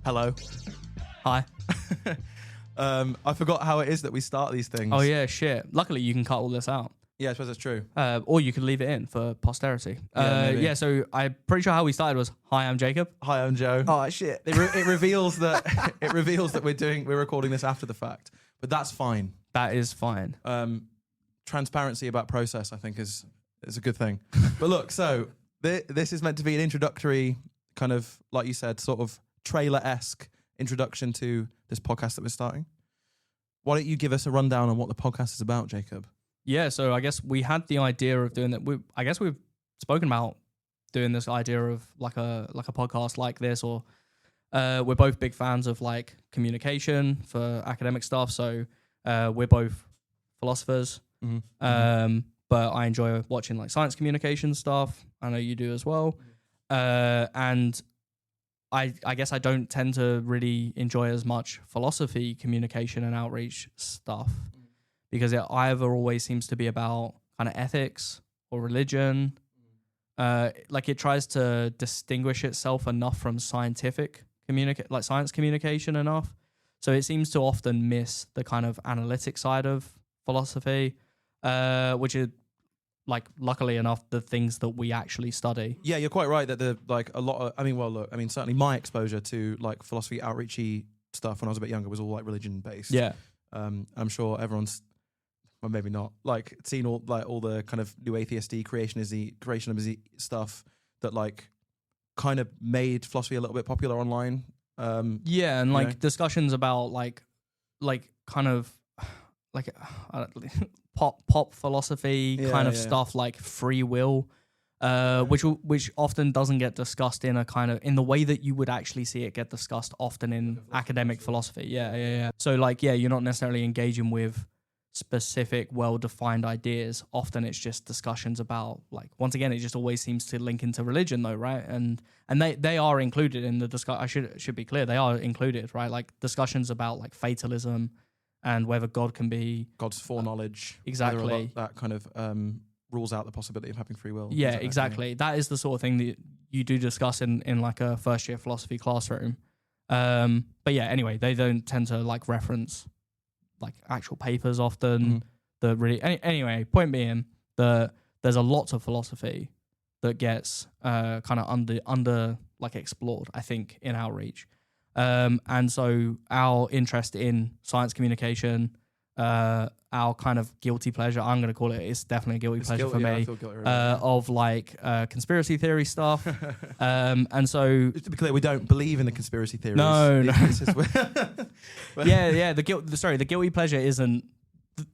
Hello. Hi. I forgot how it is that we start these things. Oh yeah, shit. Luckily, you can cut all this out. Yeah, I suppose that's true. Or you could leave it in for posterity. Maybe. So I'm pretty sure how we started was, hi, I'm Jacob. Hi, I'm Joe. Oh shit. It reveals that we're recording this after the fact, but that's fine. That is fine. Transparency about process, I think, is a good thing. But look, so this is meant to be an introductory kind of, like you said, sort of trailer-esque introduction to this podcast that we're starting. Why don't you give us a rundown on what the podcast is about, Jacob? Yeah, so I guess we had the idea of doing that. I guess we've spoken about doing this idea of like a podcast like this, or we're both big fans of like communication for academic stuff. So we're both philosophers, but I enjoy watching like science communication stuff. I know you do as well, and I guess I don't tend to really enjoy as much philosophy, communication, and outreach stuff. Because it either always seems to be about kind of ethics or religion. Like it tries to distinguish itself enough from science communication enough. So it seems to often miss the kind of analytic side of philosophy, which is like, luckily enough, the things that we actually study. Yeah, you're quite right that certainly my exposure to like philosophy outreachy stuff when I was a bit younger was all like religion based. Yeah. I'm sure everyone's, well, maybe not, like seen all the kind of new atheisty, creationism stuff that like kind of made philosophy a little bit popular online. Yeah, and like discussions about like kind of like pop philosophy kind of stuff, like free will, which often doesn't get discussed in a kind of in the way that you would actually see it get discussed often in academic philosophy. Yeah. So like, you're not necessarily engaging with specific well-defined ideas. Often it's just discussions about, like, once again, it just always seems to link into religion though, right? And they are included in the discussion. I should be clear, they are included, right? Like discussions about like fatalism and whether God can be God's foreknowledge. Exactly. That kind of rules out the possibility of having free will. Yeah, exactly. That is the sort of thing that you do discuss in like a first year philosophy classroom. But yeah, anyway, they don't tend to like reference like actual papers often. Anyway, point being that there's a lot of philosophy that gets kind of under like explored, I think, in outreach. And so our interest in science communication, our kind of guilty pleasure, I'm going to call it, it's definitely a guilty pleasure for me, I feel guilty right of like conspiracy theory stuff. And so, just to be clear, we don't believe in the conspiracy theories. No. Yeah. The guilty pleasure isn't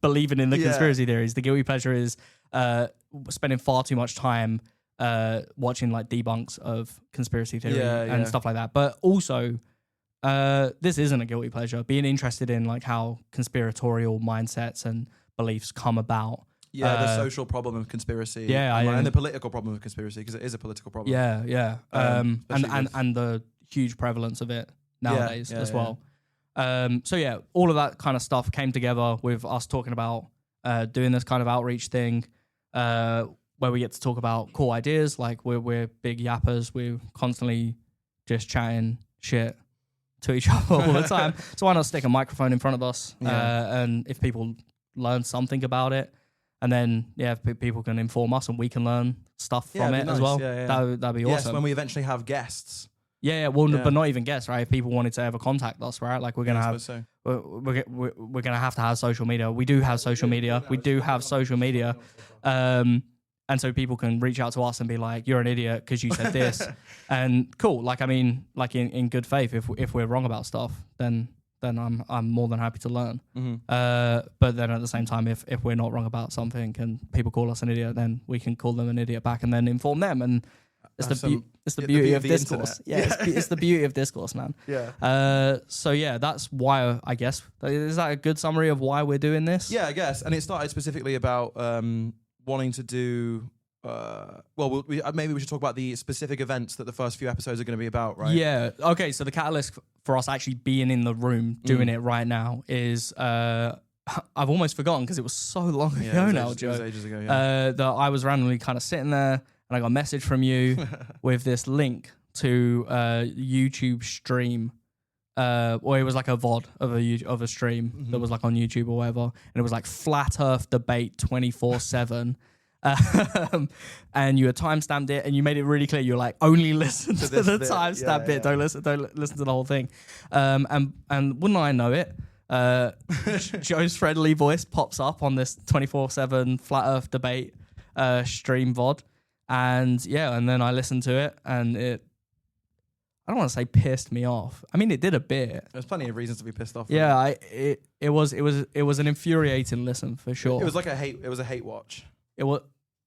believing in the conspiracy theories. The guilty pleasure is spending far too much time watching like debunks of conspiracy theory and stuff like that. But also, this isn't a guilty pleasure. Being interested in like how conspiratorial mindsets and beliefs come about. Yeah, the social problem of conspiracy. And the political problem of conspiracy, because it is a political problem. Yeah. And the huge prevalence of it nowadays as well. So all of that kind of stuff came together with us talking about doing this kind of outreach thing, where we get to talk about cool ideas. Like we're big yappers. We're constantly just chatting shit to each other all the time. So why not stick a microphone in front of us? And if people learn something about it, and then if people can inform us and we can learn stuff from it as well. That'd be awesome. Yes, when we eventually have guests. But not even guests, right? If people wanted to ever contact us, right? Like we're gonna have, we're gonna have to have social media. We do have social media. And so people can reach out to us and be like, "You're an idiot because you said this," and cool. Like, I mean, like in good faith, if we're wrong about stuff, then I'm more than happy to learn. But then at the same time, if we're not wrong about something and people call us an idiot, then we can call them an idiot back and then inform them. And it's the beauty of discourse. It's the beauty of discourse, man. That's why, I guess. Is that a good summary of why we're doing this? Yeah, I guess. And it started specifically about wanting to do. Maybe we should talk about the specific events that the first few episodes are going to be about, right? Yeah. Okay. So the catalyst for us actually being in the room doing it right now is I've almost forgotten because it was so long ago now, Joe. It was ages ago. That I was randomly kind of sitting there and I got a message from you with this link to a YouTube stream or it was like a VOD of a stream that was like on YouTube or whatever, and it was like Flat Earth Debate 24/7. And you had timestamped it, and you made it really clear. You're like, only listen to the timestamp bit. Don't listen to the whole thing. And wouldn't I know it? Joe's friendly voice pops up on this 24/7 Flat Earth Debate stream VOD, and then I listened to it, and it, I don't want to say pissed me off. I mean, it did a bit. There's plenty of reasons to be pissed off. Yeah, it was an infuriating listen for sure. It was like a hate watch. It was,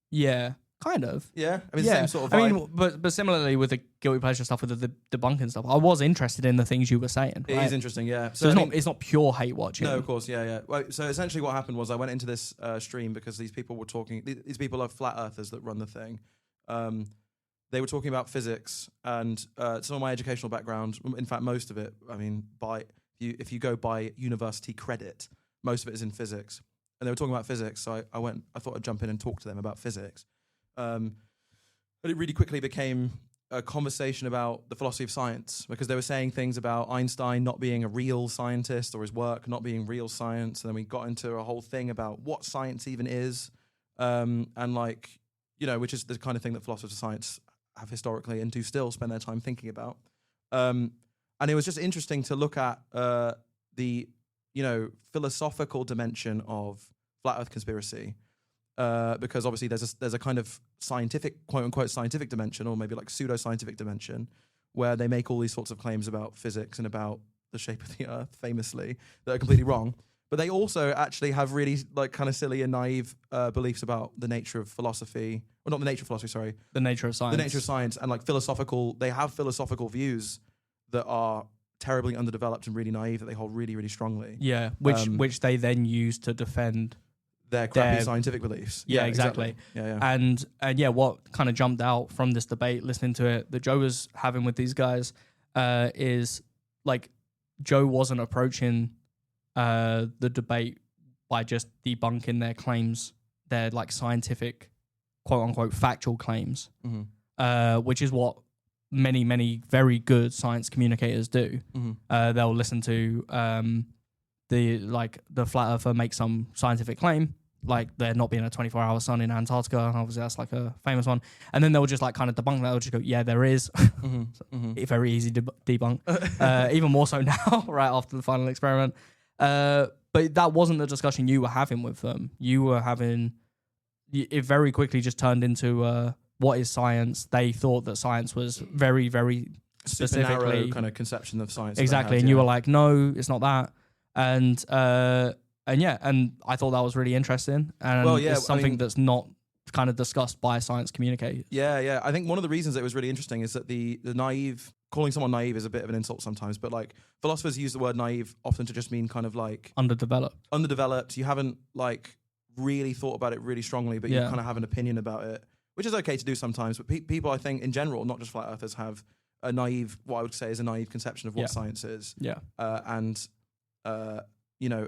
yeah, kind of. Yeah, I mean, same sort of vibe. I mean, but similarly with the guilty pleasure stuff, with the debunking stuff, I was interested in the things you were saying. It is interesting, yeah. So it's not pure hate watching. No, of course, yeah. Well, so essentially, what happened was I went into this stream because these people were talking. These people are flat earthers that run the thing. They were talking about physics and some of my educational background. In fact, most of it. I mean, if you go by university credit, most of it is in physics. And they were talking about physics, so I thought I'd jump in and talk to them about physics. But it really quickly became a conversation about the philosophy of science, because they were saying things about Einstein not being a real scientist, or his work not being real science. And then we got into a whole thing about what science even is, and which is the kind of thing that philosophers of science have historically and do still spend their time thinking about. And it was just interesting to look at the philosophical dimension of flat Earth conspiracy, because obviously there's a kind of scientific, quote unquote, scientific dimension, or maybe like pseudo-scientific dimension, where they make all these sorts of claims about physics and about the shape of the Earth, famously, that are completely wrong. But they also actually have really like kind of silly and naive beliefs about the nature of philosophy, or not the nature of philosophy, sorry, the nature of science. The nature of science, and like they have philosophical views that are terribly underdeveloped and really naive, that they hold really, really strongly. Yeah, which they then use to defend their crappy scientific beliefs. Yeah, exactly. Yeah. And what kind of jumped out from this debate, listening to it, that Joe was having with these guys, is like Joe wasn't approaching the debate by just debunking their claims, their like scientific, quote unquote, factual claims, which is what many very good science communicators do. They'll listen to the flat earther make some scientific claim, like there not being a 24-hour sun in Antarctica. Obviously that's like a famous one, and then they'll just like kind of debunk that. They'll just go, yeah, there is. Very easy to debunk, even more so now, right after the final experiment. But that wasn't the discussion you were having with them. You were having, it very quickly just turned into what is science. They thought that science was very, very specifically super narrow kind of conception of science. Exactly, and you were like, no, it's not that. And I thought that was really interesting, and it's something that's not kind of discussed by science communicators. Yeah. I think one of the reasons it was really interesting is that the naive, calling someone naive is a bit of an insult sometimes, but like philosophers use the word naive often to just mean kind of like underdeveloped. You haven't like really thought about it really strongly, but you kind of have an opinion about it, which is okay to do sometimes. But people, I think in general, not just flat earthers, have a naive, what I would say is a naive conception of what science is.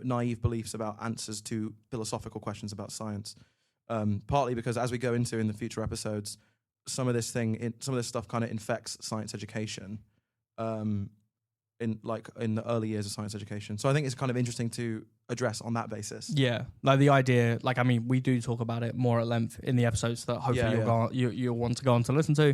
Naive beliefs about answers to philosophical questions about science. Partly because, as we go into in the future episodes, some of this stuff kind of infects science education, in the early years of science education. So I think it's kind of interesting to address on that basis. Yeah, like the idea, like I mean, we do talk about it more at length in the episodes that hopefully you'll want to go on to listen to.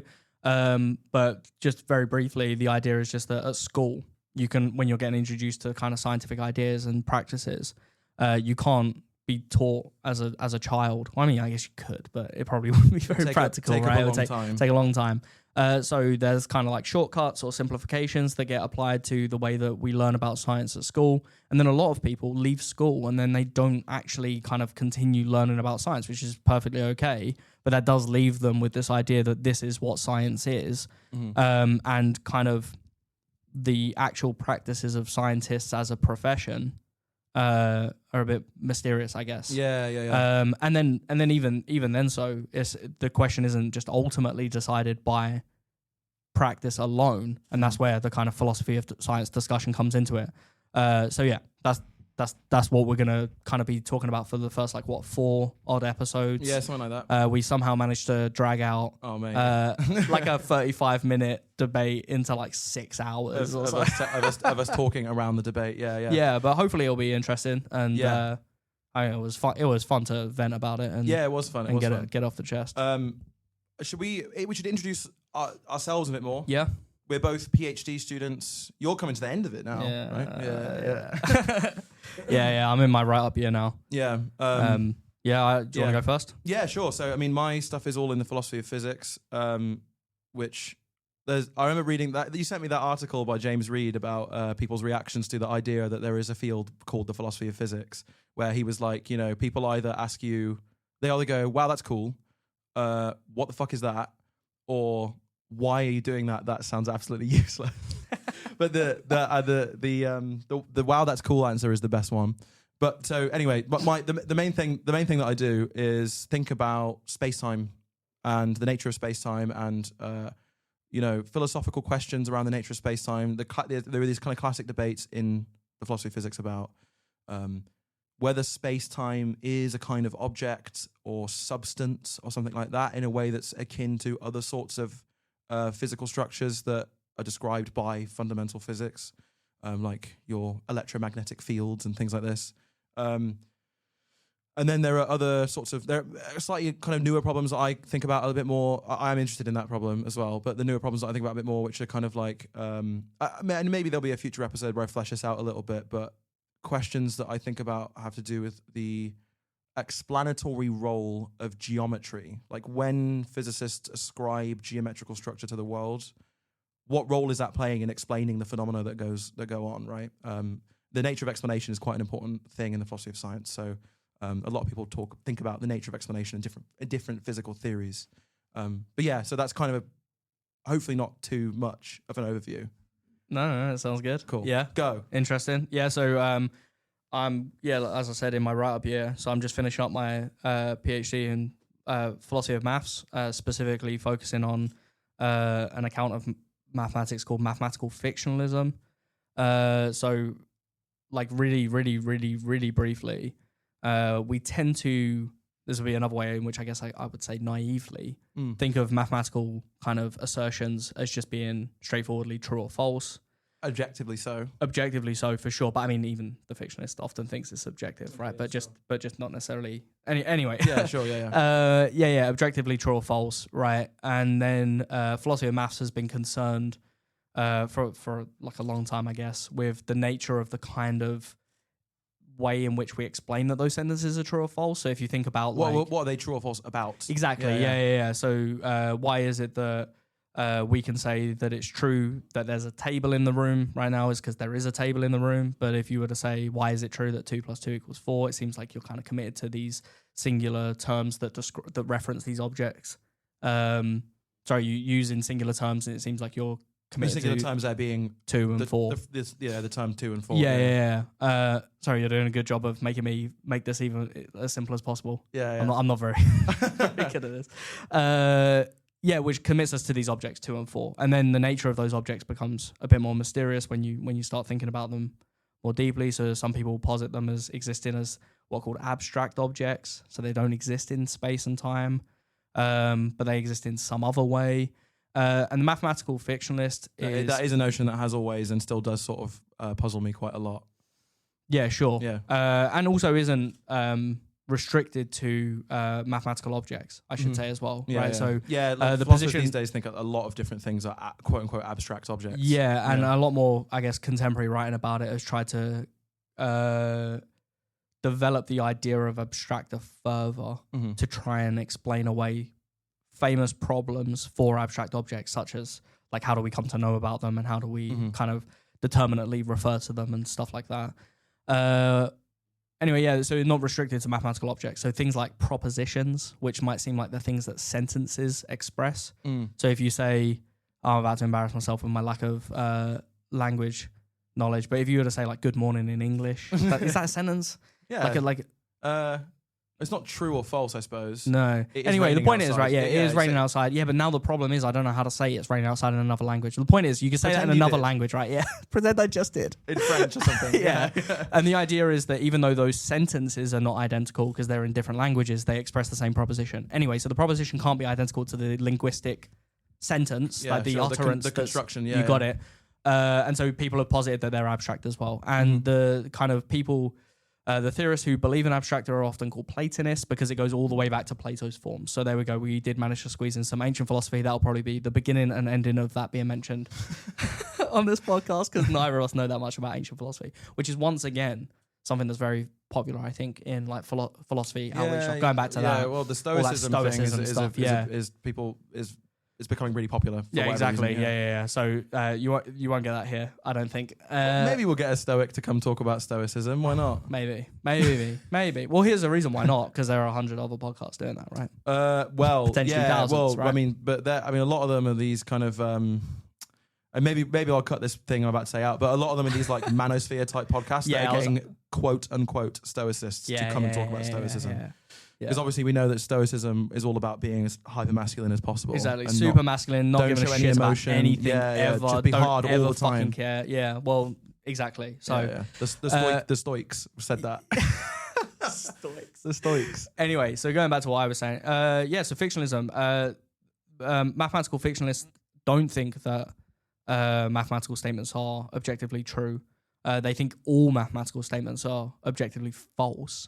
But just very briefly, the idea is just that at school, you can, when you're getting introduced to kind of scientific ideas and practices, you can't be taught as a child. Well, I mean, I guess you could, but it probably wouldn't be very practical, right? It would take a long time. So there's kind of like shortcuts or simplifications that get applied to the way that we learn about science at school. And then a lot of people leave school and then they don't actually kind of continue learning about science, which is perfectly okay. But that does leave them with this idea that this is what science is. And kind of the actual practices of scientists as a profession are a bit mysterious, I guess. Yeah. And then even then, so it's, the question isn't just ultimately decided by practice alone, and that's where the kind of philosophy of science discussion comes into it. So yeah, that's what we're gonna kind of be talking about for the first 4 odd episodes. Yeah, something like that. We somehow managed to drag out Oh man, like a 35-minute debate into 6 hours of or something. us talking around the debate. Yeah. Yeah, but hopefully it'll be interesting, and Yeah. it was fun. It was fun to vent about it, and Yeah, it was fun. It and was fun. get off the chest. Should we should introduce ourselves a bit more. Yeah. We're both PhD students. You're coming to the end of it now, right? Yeah. I'm in my write-up year now. Yeah. Do you want to go first? Yeah, sure. So, I mean, my stuff is all in the philosophy of physics, which I remember reading that. You sent me that article by James Reed about people's reactions to the idea that there is a field called the philosophy of physics, where he was like, people either ask you, they either go, wow, that's cool. What the fuck is that? Or why are you doing that? That sounds absolutely useless. But the wow, that's cool answer is the best one. But so anyway, but the main thing that I do is think about space-time and the nature of space-time and philosophical questions around the nature of space-time. There are these kind of classic debates in the philosophy of physics about whether space-time is a kind of object or substance or something like that in a way that's akin to other sorts of physical structures that are described by fundamental physics, like your electromagnetic fields and things like this. And then there are other sorts of, there are slightly kind of newer problems that I think about a little bit more. I'm interested in that problem as well, but the newer problems that I think about a bit more, which are kind of like, and maybe there'll be a future episode where I flesh this out a little bit, but questions that I think about have to do with the explanatory role of geometry. Like when physicists ascribe geometrical structure to the world, what role is that playing in explaining the phenomena that go on, right? The nature of explanation is quite an important thing in the philosophy of science. So a lot of people think about the nature of explanation in different physical theories. But yeah, so that's kind of hopefully not too much of an overview. No, that sounds good. Cool. Yeah. Go. Interesting. Yeah, so I'm as I said in my write-up year, so I'm just finishing up my PhD in philosophy of maths, specifically focusing on an account of mathematics called mathematical fictionalism. So like really, really, really, really briefly, we tend to, this would be another way in which I guess I would say naively, think of mathematical kind of assertions as just being straightforwardly true or false. Objectively so. Objectively so, for sure. But I mean, even the fictionist often thinks it's subjective, right? But just not necessarily. Anyway. Yeah, sure, yeah. Objectively true or false, right? And then philosophy of maths has been concerned for like a long time, I guess, with the nature of the kind of way in which we explain that those sentences are true or false. So if you think about what are they true or false about? Exactly. Yeah. So why is it that we can say that it's true that there's a table in the room right now is because there is a table in the room. But if you were to say, why is it true that 2 + 2 = 4? It seems like you're kind of committed to these singular terms that reference these objects. You use in singular terms, and it seems like you're committed singular terms there being 2 and 4. The term 2 and 4. Yeah. Sorry, you're doing a good job of making me make this even as simple as possible. Yeah. I'm not very, very good at this. Which commits us to these objects 2 and 4, and then the nature of those objects becomes a bit more mysterious when you start thinking about them more deeply. So some people posit them as existing as what are called abstract objects, so they don't exist in space and time, but they exist in some other way. And the mathematical fictionalist that is a notion that has always and still does sort of puzzle me quite a lot. Yeah, sure. Yeah, and also isn't restricted to mathematical objects, I should say as well, right? So the position these days think a lot of different things are quote unquote abstract objects. Yeah, and a lot more, I guess, contemporary writing about it has tried to develop the idea of abstractor further to try and explain away famous problems for abstract objects, such as like how do we come to know about them and how do we kind of determinately refer to them and stuff like that. Anyway, so not restricted to mathematical objects. So things like propositions, which might seem like the things that sentences express. So if you say, I'm about to embarrass myself with my lack of language knowledge, but if you were to say like good morning in English, is that a sentence? Yeah. It's not true or false, I suppose. No. It is Anyway, the raining point is, outside. right, yeah, Yeah, it is yeah, raining so- outside. Yeah, but now the problem is I don't know how to say it's raining outside in another language. The point is you can say that in Pretend you another did. language, right? Yeah. Pretend I just did. In French or something. Yeah. And the idea is that even though those sentences are not identical because they're in different languages, they express the same proposition. Anyway, so the proposition can't be identical to the linguistic sentence, Yeah, like the sure, utterance. the that's- construction. Yeah, you got it. And so people have posited that they're abstract as well. And the kind of people, the theorists who believe in abstract are often called Platonists because it goes all the way back to Plato's forms. So there we go. We did manage to squeeze in some ancient philosophy. That'll probably be the beginning and ending of that being mentioned on this podcast because neither of us know that much about ancient philosophy, which is once again something that's very popular, I think, in like philosophy outreach stuff. Going back to that. Well, the stoicism, stoicism thing stuff, is becoming really popular. For Yeah, whatever exactly. reason, Yeah. So you won't get that here, I don't think. Maybe we'll get a Stoic to come talk about stoicism. Why not? Maybe. Well, here's the reason why not, because there are 100 other podcasts doing that, right? Well, Potentially yeah. thousands, Well, right? I mean, a lot of them are these kind of. And maybe I'll cut this thing I'm about to say out, but a lot of them are these like manosphere type podcasts Yeah, that I are was- getting quote unquote stoicists to come and talk about stoicism. Yeah. Because obviously we know that stoicism is all about being as hyper masculine as possible. Exactly. and Super masculine, not don't giving a show any shit emotion. about anything Yeah, ever. just be don't hard all ever the time. fucking care. Yeah. Well, exactly. So Yeah. The Stoics said that. Stoics. The Stoics. Anyway, so going back to what I was saying, so fictionalism, mathematical fictionalists don't think that mathematical statements are objectively true. They think all mathematical statements are objectively false,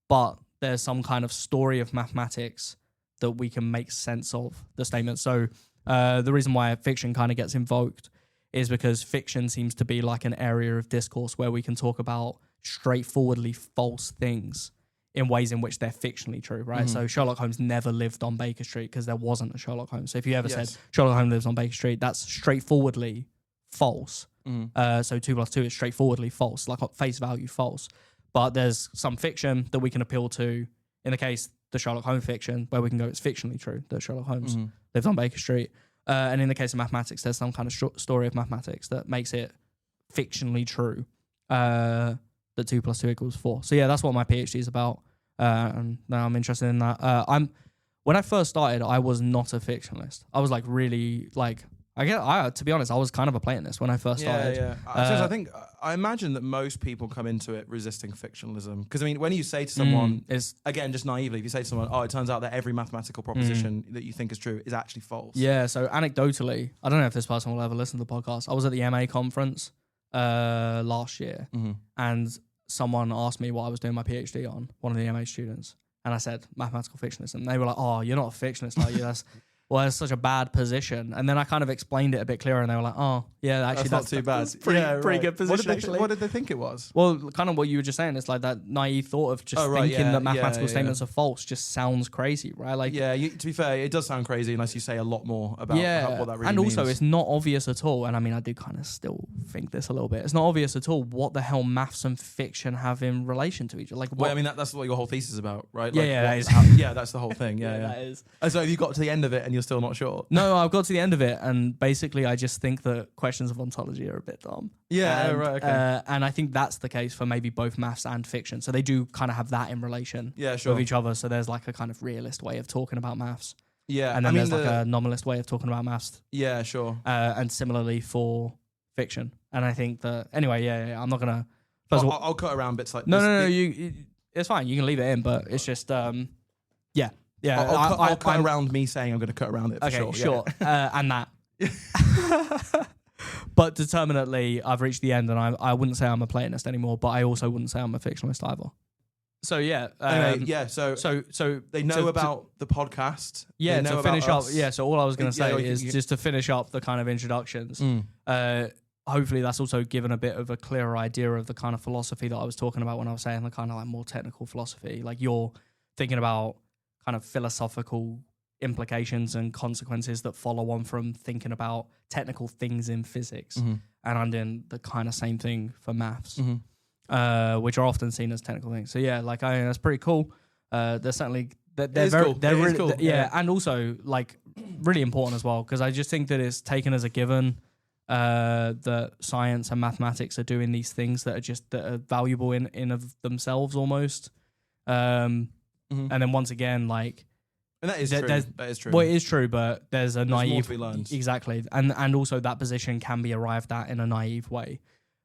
but there's some kind of story of mathematics that we can make sense of the statement. So the reason why fiction kind of gets invoked is because fiction seems to be like an area of discourse where we can talk about straightforwardly false things in ways in which they're fictionally true, right? So Sherlock Holmes never lived on Baker Street because there wasn't a Sherlock Holmes. So if you ever said Sherlock Holmes lives on Baker Street, that's straightforwardly false. So 2 + 2 is straightforwardly false, like at face value false. But there's some fiction that we can appeal to. In the case, the Sherlock Holmes fiction, where we can go, it's fictionally true that Sherlock Holmes lived on Baker Street. And in the case of mathematics, there's some kind of story of mathematics that makes it fictionally true. That 2 + 2 = 4. So yeah, that's what my PhD is about. And now I'm interested in that. When I first started, I was not a fictionalist. I was like really like, to be honest, I was kind of a Platonist when I first started. I imagine that most people come into it resisting fictionalism. Because I mean, when you say to someone, again, just naively, if you say to someone, "Oh, it turns out that every mathematical proposition that you think is true is actually false." Yeah. So anecdotally, I don't know if this person will ever listen to the podcast. I was at the MA conference last year, and someone asked me what I was doing my PhD on. One of the MA students, and I said mathematical fictionalism. They were like, "Oh, you're not a fictionalist, are you?" That's such a bad position. And then I kind of explained it a bit clearer, and they were like, "Oh, yeah, actually, that's not too bad. That's pretty good position." What did they think it was? Well, kind of what you were just saying. It's like that naive thought of just thinking that mathematical statements are false just sounds crazy, right? Like, to be fair, it does sound crazy unless you say a lot more about what that really and means. also it's not obvious at all. And I mean, I do kind of still think this a little bit. It's not obvious at all what the hell maths and fiction have in relation to each other. Like, well, I mean, that's what your whole thesis is about, right? That's the whole thing. Yeah, that is. And so, have you got to the end of it and you're still not sure? No, I've got to the end of it, and basically, I just think that questions of ontology are a bit dumb. Yeah, and, right. Okay. And I think that's the case for maybe both maths and fiction. So they do kind of have that in relation with each other. So there's like a kind of realist way of talking about maths. Yeah, and then there's like a nominalist way of talking about maths. Yeah, sure. And similarly for fiction. And I think that anyway, I'm not gonna. I'll cut around bits like no. It's fine. You can leave it in, but it's just Yeah, I'll cut around me saying I'm going to cut around it for okay, sure. And that. But determinately, I've reached the end, and I wouldn't say I'm a Platonist anymore, but I also wouldn't say I'm a fictionalist either. So yeah. Anyway, So they know about the podcast. Yeah, they know to finish about up. us. Yeah, so all I was going to say is just to finish up the kind of introductions. Hopefully that's also given a bit of a clearer idea of the kind of philosophy that I was talking about when I was saying the kind of like more technical philosophy. Like you're thinking about kind of philosophical implications and consequences that follow on from thinking about technical things in physics. And I'm doing the kind of same thing for maths, which are often seen as technical things. So yeah, like that's pretty cool. They're certainly they're very cool. they're really cool. yeah, and also like really important as well, because I just think that it's taken as a given that science and mathematics are doing these things that are valuable in of themselves almost. Mhm. And then once again, like, And that is There- true. there's- That is true. well, it is true, but there's a There's more naive to be learned. exactly, and also that position can be arrived at in a naive way,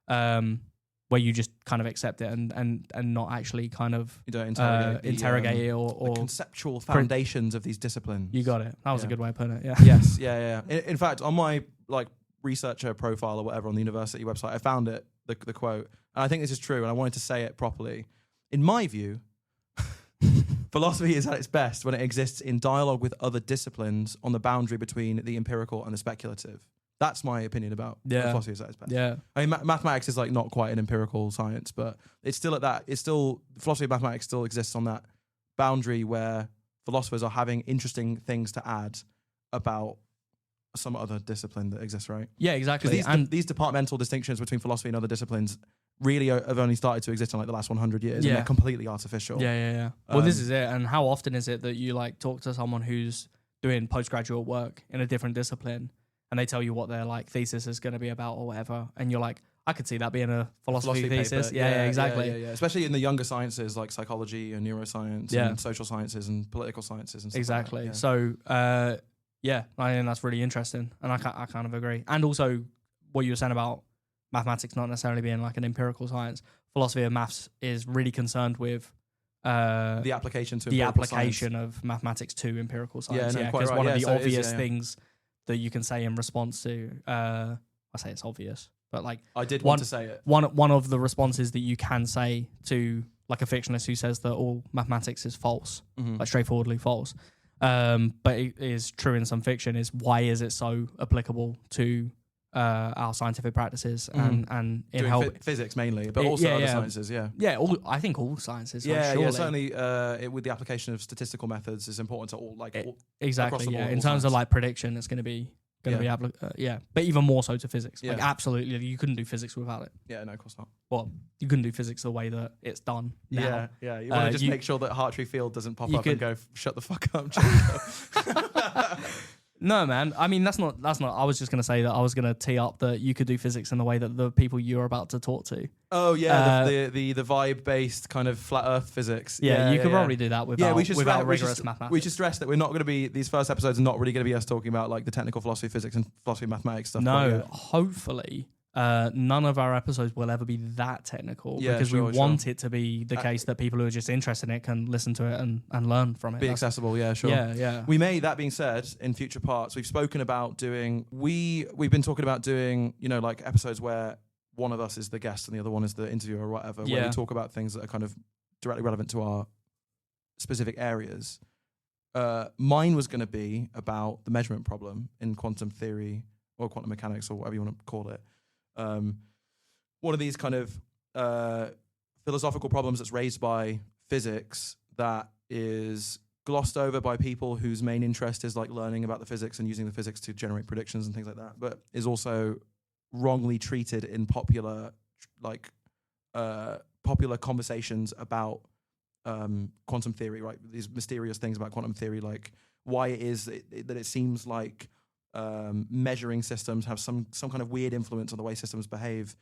where you just kind of accept it and not actually kind of You don't interrogate, interrogate it the or conceptual foundations of these disciplines. you got it. That was a Yeah. good way of putting it. Yeah. Yes, yeah. In fact, on my like researcher profile or whatever on the university website, I found it, the quote, and I think this is true, and I wanted to say it properly. In my view, philosophy is at its best when it exists in dialogue with other disciplines on the boundary between the empirical and the speculative. That's my opinion about when Yeah. philosophy is at its best. Yeah. I mean, mathematics is like not quite an empirical science, but it's still at that. It's still philosophy of mathematics still exists on that boundary where philosophers are having interesting things to add about some other discipline that exists, right? Yeah, Because exactly. these departmental distinctions between philosophy and other disciplines really have only started to exist in like the last 100 years, and Yeah. they're completely artificial. Yeah. Well, this Um, is it. And how often is it that you like talk to someone who's doing postgraduate work in a different discipline, and they tell you what their like thesis is going to be about or whatever, and you're like, I could see that being a philosophy thesis. paper. Yeah, exactly. Yeah. Especially in the younger sciences like psychology and neuroscience Yeah. and social sciences and political sciences and stuff Exactly. Like that. So, yeah, I think that's really interesting, and I kind of agree. And also, what you were saying about mathematics not necessarily being like an empirical science, philosophy of maths is really concerned with The application to the empirical application of mathematics to empirical science. no, Yeah, quite because right. one Yeah, of the so it is, obvious yeah. things that you can say in response to, I say it's obvious, but like I did one- want to say it. one of the responses that you can say to like a fictionist who says that all mathematics is false, Mhm. like straightforwardly false, but it is true in some fiction, is why is it so applicable to our scientific practices and in Doing help physics mainly, but Yeah, also other yeah. sciences, yeah. I think all sciences, like, Yeah, surely. certainly with the application of statistical methods is important to all, like, It- all, Exactly. the Yeah. board, In all terms of science. like prediction, it's going to be yeah, but even more so to physics. Like Yeah. absolutely, you couldn't do physics without it. yeah, no, of course not. Well, you couldn't do physics the way that it's done now. Yeah. You want to just you- make sure that Hartree Field doesn't pop you up and could- go, shut the fuck up, Jacob." No, man. I mean, that's not. I was just going to say that I was going to tee up that you could do physics in the way that the people you're about to talk to. Oh yeah, Uh, the vibe based kind of flat Earth physics. Yeah, you could probably do that without, we should without we should- rigorous mathematics. We should stress that we're not going to be, these first episodes are not really going to be us talking about like the technical philosophy, physics, and philosophy of mathematics stuff. quite No, yet. hopefully, none of our episodes will ever be that technical Yeah, because sure, we want it to be the case that people who are just interested in it can listen to it and learn from it. Be That's- accessible, yeah, sure. Yeah. We may, that being said, in future parts, we've spoken about doing, we've been talking about doing, like episodes where one of us is the guest and the other one is the interviewer or whatever, where Yeah. we talk about things that are kind of directly relevant to our specific areas. Mine was going to be about the measurement problem in quantum theory or quantum mechanics or whatever you want to call it. One of these kind of philosophical problems that's raised by physics that is glossed over by people whose main interest is like learning about the physics and using the physics to generate predictions and things like that, but is also wrongly treated in popular conversations about quantum theory, right? These mysterious things about quantum theory, like why it is that it seems like measuring systems have some kind of weird influence on the way systems behave,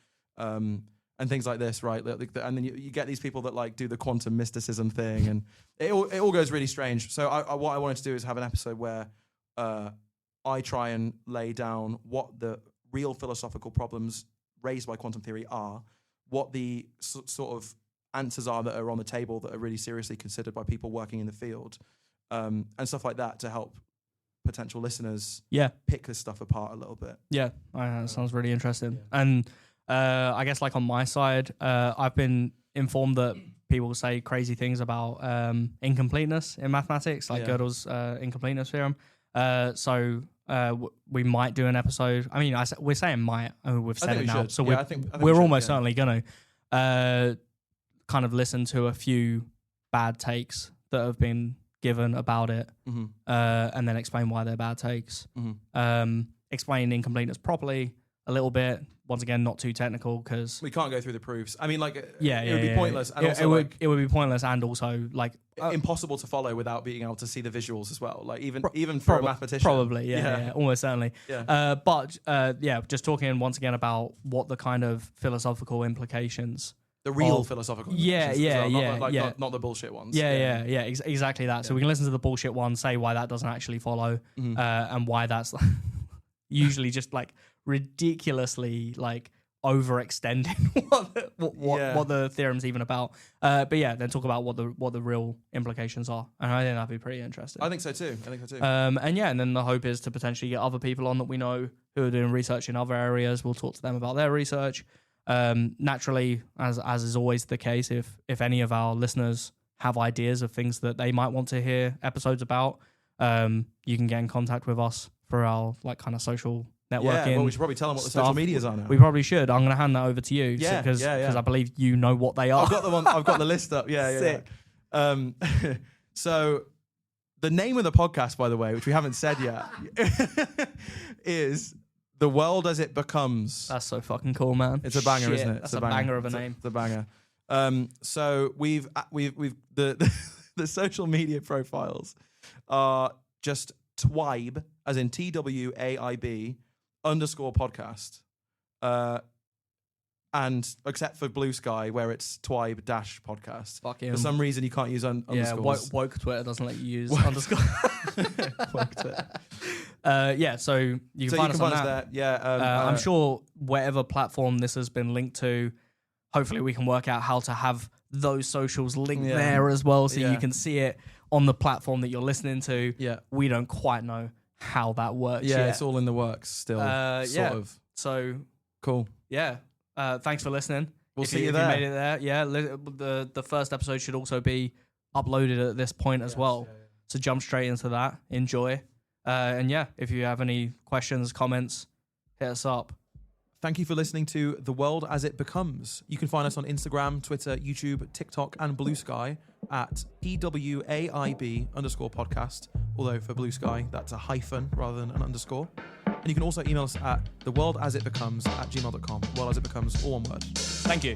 and things like this, right? And then you get these people that like do the quantum mysticism thing, and it all goes really strange. So what I wanted to do is have an episode where I try and lay down what the real philosophical problems raised by quantum theory are, what the sort of answers are that are on the table that are really seriously considered by people working in the field, and stuff like that to help potential listeners pick this stuff apart a little bit. Yeah, that sounds really interesting. Yeah. And I guess like on my side, I've been informed that people say crazy things about incompleteness in mathematics, like Gödel's incompleteness theorem. So we might do an episode. I mean, we're saying might. I mean, we've said it now, so I think we we're should, almost certainly going to kind of listen to a few bad takes that have been given about it, and then explain why they're bad takes. Explain incompleteness properly a little bit. Once again, not too technical because we can't go through the proofs. I mean, like, it it would be pointless, and also it would be pointless, and also like impossible to follow without being able to see the visuals as well. Like even for a mathematician, probably, yeah, almost certainly. Yeah. But just talking once again about what the kind of philosophical implications The real of- philosophical Yeah, implications as yeah, well, yeah, not, like, yeah. not the bullshit ones. Exactly that. So we can listen to the bullshit one, say why that doesn't actually follow, Mhm. and why that's usually just like ridiculously like overextending what the theorem's even about. But yeah, then talk about what the real implications are, and I think that'd be pretty interesting. I think so too. And then the hope is to potentially get other people on that we know who are doing research in other areas. We'll talk to them about their research. Naturally, as is always the case, if any of our listeners have ideas of things that they might want to hear episodes about, you can get in contact with us for our like kind of social networking. Yeah, well, we should probably tell them what the social medias are now. We probably should. I'm going to hand that over to you because I believe you know what they are. I've got the one. I've got the list up. Yeah. Sick. So the name of the podcast, by the way, which we haven't said yet, is The World as It Becomes. That's so fucking cool, man. It's a banger, isn't it? That's a banger of a name. It's a banger. So we've the the social media profiles are just Twibe, as in TWAIB _podcast. And except for Blue Sky, where it's Twibe -podcast. Fucking For some reason, you can't use underscores. woke Twitter doesn't let you use underscore. Woke Twitter. So you can find us on that. there. Yeah, I'm sure whatever platform this has been linked to, hopefully we can work out how to have those socials linked there as well, so you can see it on the platform that you're listening to. Yeah, we don't quite know how that works. yeah, yet. it's all in the works still. Sort of. So Cool. yeah, thanks for listening. We'll If see you if there. made it there. Yeah, the first episode should also be uploaded at this point as well. Yeah. So jump straight into that. Enjoy. And yeah, if you have any questions, comments, hit us up. Thank you for listening to The World as It Becomes. You can find us on Instagram, Twitter, YouTube, TikTok, and Blue Sky at PWAIB _podcast. Although for Blue Sky, that's a hyphen rather than an underscore. And you can also email us at theworldasitbecomes@gmail.com. World as it becomes, all one word. Thank you.